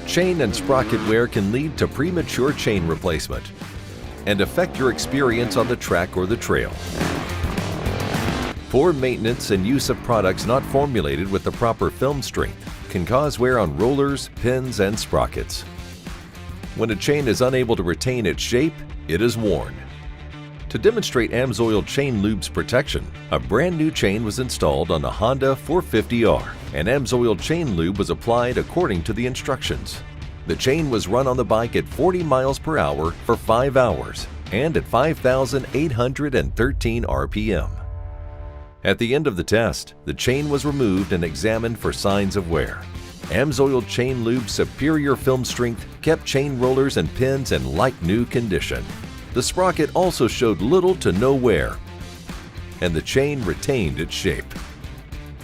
Chain and sprocket wear can lead to premature chain replacement and affect your experience on the track or the trail. Poor maintenance and use of products not formulated with the proper film strength can cause wear on rollers, pins, and sprockets. When a chain is unable to retain its shape, it is worn. To demonstrate AMSOIL Chain Lube's protection, a brand new chain was installed on the Honda 450R, and AMSOIL Chain Lube was applied according to the instructions. The chain was run on the bike at 40 miles per hour for 5 hours and at 5,813 RPM. At the end of the test, the chain was removed and examined for signs of wear. AMSOIL Chain Lube's superior film strength kept chain rollers and pins in like-new condition. The sprocket also showed little to no wear, and the chain retained its shape.